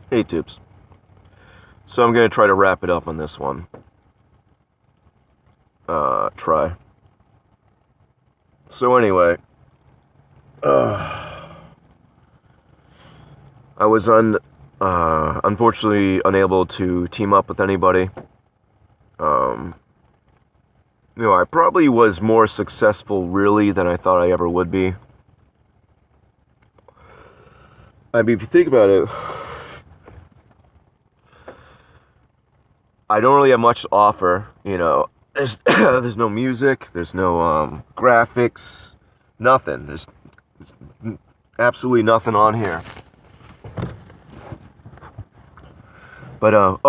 Hey tubes. So I'm going to try to wrap it up on this one. Try. So anyway, I was unfortunately unable to team up with anybody. I probably was more successful really than I thought I ever would be. I mean, if you think about it, I don't really have much to offer, there's no music, there's no graphics, nothing. There's absolutely nothing on here. But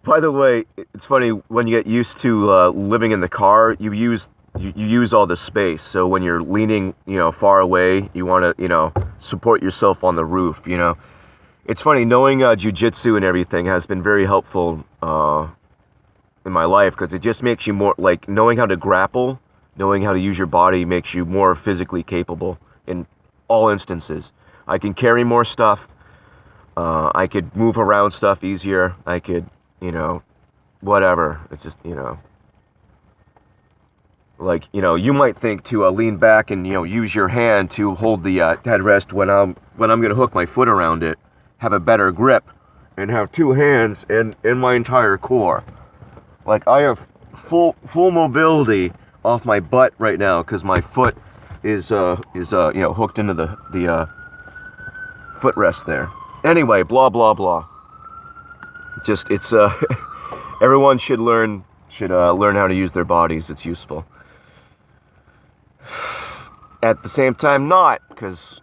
by the way, it's funny when you get used to living in the car, you use all the space. So when you're leaning, far away, you want to, support yourself on the roof. It's funny, knowing jiu-jitsu and everything has been very helpful in my life, because it just makes you more, like, knowing how to grapple, knowing how to use your body makes you more physically capable in all instances. I can carry more stuff. I could move around stuff easier. I could, whatever. It's just, like, you might think to lean back and, use your hand to hold the headrest when I'm going to hook my foot around it, have a better grip, and have two hands in my entire core. Like, I have full mobility off my butt right now because my foot is hooked into the footrest there. Anyway, blah blah blah. Just it's everyone should learn how to use their bodies. It's useful. At the same time, not, because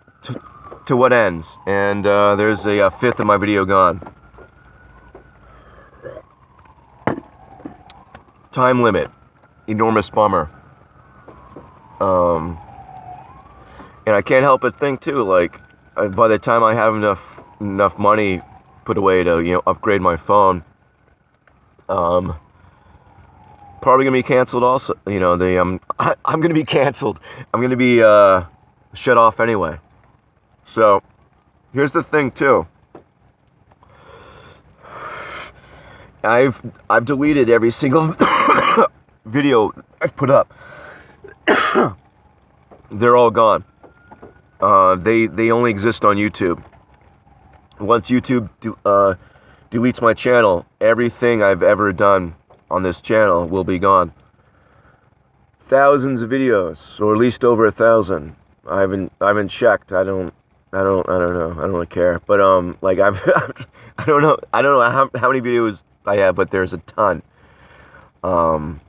to what ends? And there's a fifth of my video gone. Time limit, enormous bummer. And I can't help but think too, like, by the time I have enough money put away to upgrade my phone, probably gonna be canceled also. I'm gonna be canceled. I'm gonna be shut off anyway. So here's the thing too. I've deleted every single video I've put up. They're all gone. They only exist on YouTube. Once YouTube deletes my channel, everything I've ever done on this channel will be gone. Thousands of videos, or at least over 1,000. I haven't checked. I don't know. I don't really care. But like I don't know how many videos I have, but there's a ton. And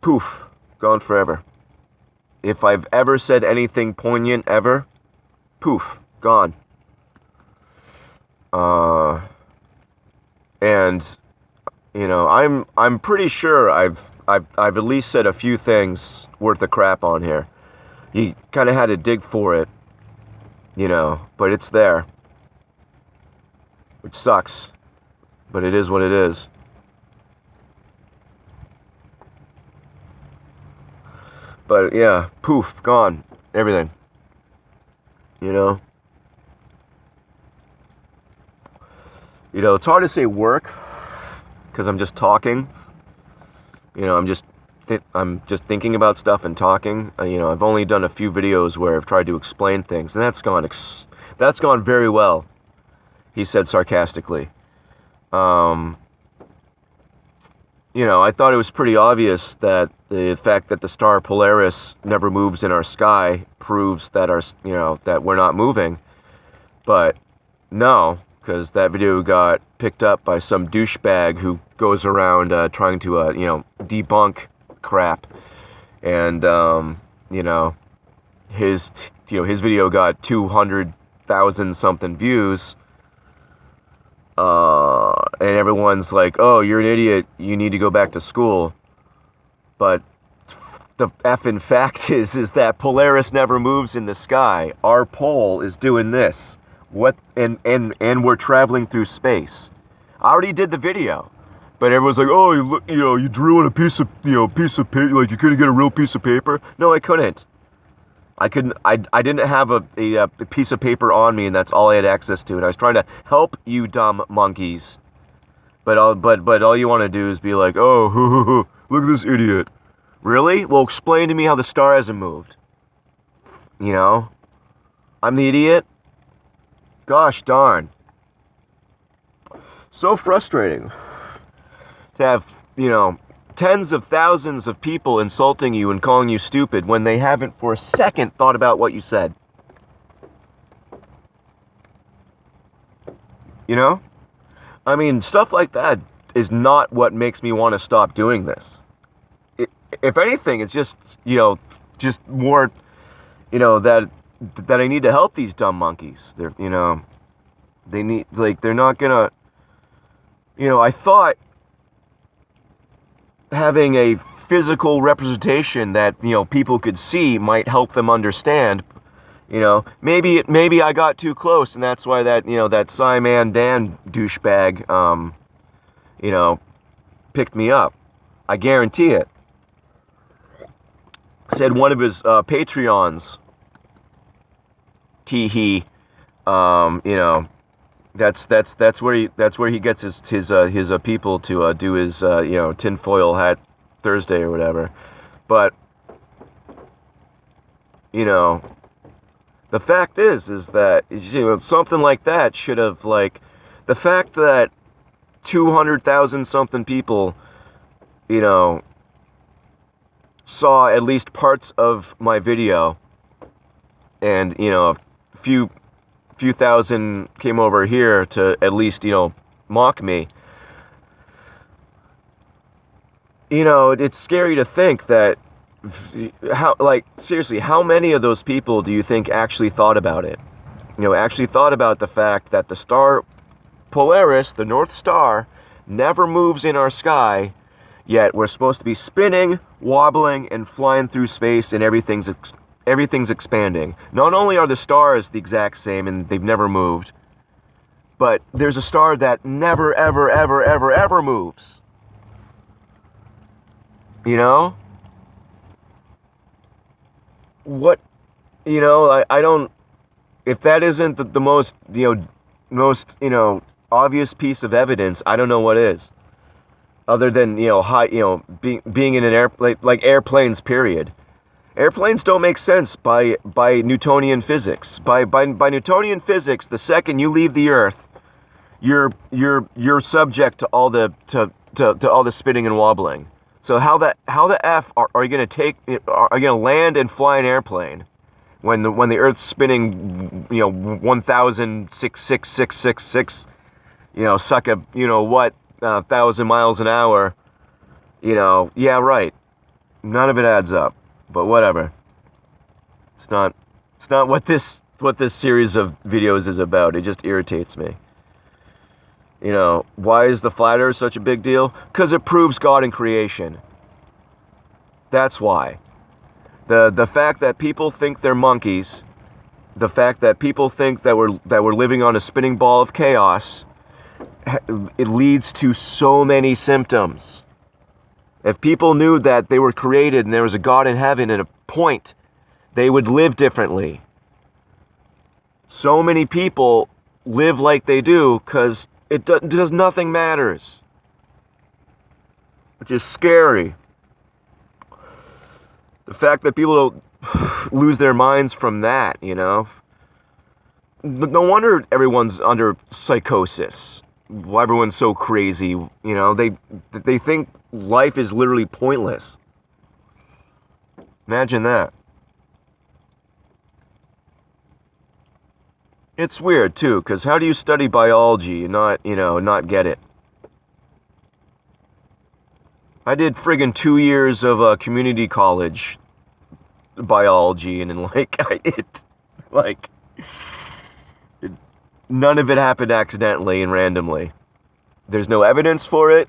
poof, gone forever. If I've ever said anything poignant ever, poof, gone. And I'm pretty sure I've at least said a few things worth of crap on here. You kind of had to dig for it, but it's there. Which sucks, but it is what it is. But yeah, poof, gone, everything. It's hard to say work because I'm just talking. I'm just thinking about stuff and talking. I've only done a few videos where I've tried to explain things, and that's gone very well. He said sarcastically. I thought it was pretty obvious that the fact that the star Polaris never moves in our sky proves that that we're not moving. But no, because that video got picked up by some douchebag who goes around trying to debunk crap, and his video got 200,000 something views. And everyone's like, oh, you're an idiot, you need to go back to school. But the effing fact is that Polaris never moves in the sky. Our pole is doing this. And we're traveling through space. I already did the video. But everyone's like, oh, you drew on a piece of paper, like you couldn't get a real piece of paper? No, I couldn't. I didn't have a piece of paper on me, and that's all I had access to. And I was trying to help you dumb monkeys. But all you want to do is be like, oh, look at this idiot. Really? Well, explain to me how the star hasn't moved. You know? I'm the idiot? Gosh darn. So frustrating to have, tens of thousands of people insulting you and calling you stupid when they haven't for a second thought about what you said. You know? I mean, stuff like that is not what makes me want to stop doing this. If anything, it's just, just more, that I need to help these dumb monkeys. They're, they need, they're not gonna, I thought having a physical representation that, people could see might help them understand. Maybe I got too close, and that's why that, that Simon Dan douchebag, picked me up. I guarantee it. Said one of his Patreons, teehee, that's where he gets his people to do his tinfoil hat Thursday or whatever. But the fact is that something like that should have, the fact that 200,000 something people saw at least parts of my video, and a few thousand came over here to at least mock me. It's scary to think that seriously, how many of those people do you think actually thought about it? Actually thought about the fact that the star Polaris, the North Star, never moves in our sky, yet we're supposed to be spinning, wobbling, and flying through space, and everything's expanding. Not only are the stars the exact same and they've never moved, but there's a star that never, ever, ever, ever, ever moves. What, I don't, if that isn't the most, obvious piece of evidence, I don't know what is. Other than, being in an airplane, like airplanes, period. Airplanes don't make sense by Newtonian physics. By Newtonian physics, the second you leave the Earth, you're subject to all the all the spinning and wobbling. So how the F are you gonna land and fly an airplane when the Earth's spinning 1,66666 suck a 1,000 miles an hour? Yeah, right. None of it adds up. But whatever. It's not what this series of videos is about. It just irritates me. Why is the flat earth such a big deal? Because it proves God in creation. That's why. The fact that people think they're monkeys, the fact that people think that we're living on a spinning ball of chaos, it leads to so many symptoms. If people knew that they were created and there was a God in heaven and a point, they would live differently. So many people live like they do because it does nothing matters, which is scary. The fact that people don't lose their minds from that, no wonder everyone's under psychosis. Why everyone's so crazy, they think life is literally pointless. Imagine that. It's weird too, because how do you study biology and not get it? I did friggin' 2 years of community college biology, and none of it happened accidentally and randomly. There's no evidence for it.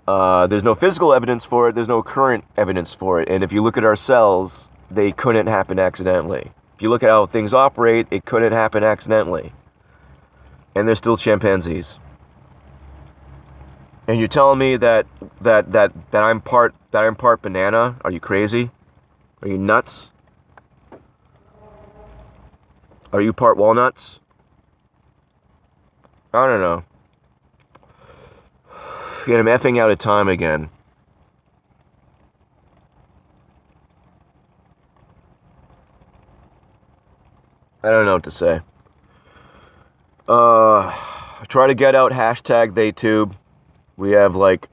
There's no physical evidence for it. There's no current evidence for it. And if you look at our cells, they couldn't happen accidentally. If you look at how things operate, it couldn't happen accidentally. And they're still chimpanzees. And you're telling me that I'm part banana? Are you crazy? Are you nuts? Are you part walnuts? I don't know. Yet I'm effing out of time again. I don't know what to say. Try to get out hashtag TheyTube. We have like,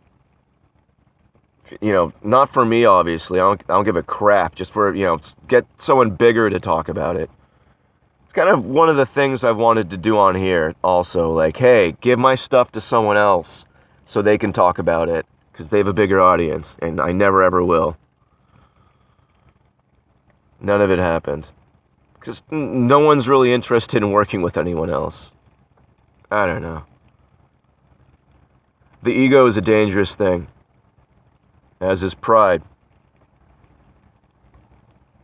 not for me obviously. I don't give a crap. Just for get someone bigger to talk about it. It's kind of one of the things I've wanted to do on here. Also, like, hey, give my stuff to someone else so they can talk about it because they have a bigger audience, and I never ever will. None of it happened. Because no one's really interested in working with anyone else. I don't know. The ego is a dangerous thing. As is pride.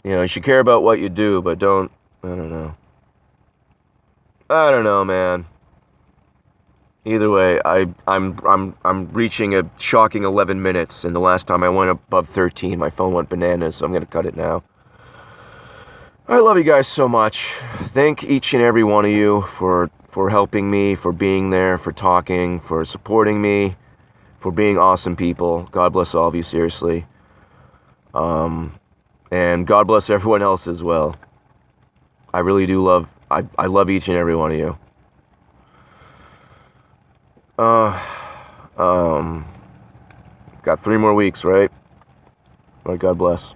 You should care about what you do, but don't, I don't know, man. Either way, I'm reaching a shocking 11 minutes, and the last time I went above 13, my phone went bananas, so I'm gonna cut it now. I love you guys so much. Thank each and every one of you for helping me, for being there, for talking, for supporting me, for being awesome people. God bless all of you, seriously. And God bless everyone else as well. I really do love, I love each and every one of you. Got 3 more weeks, right? All right, God bless.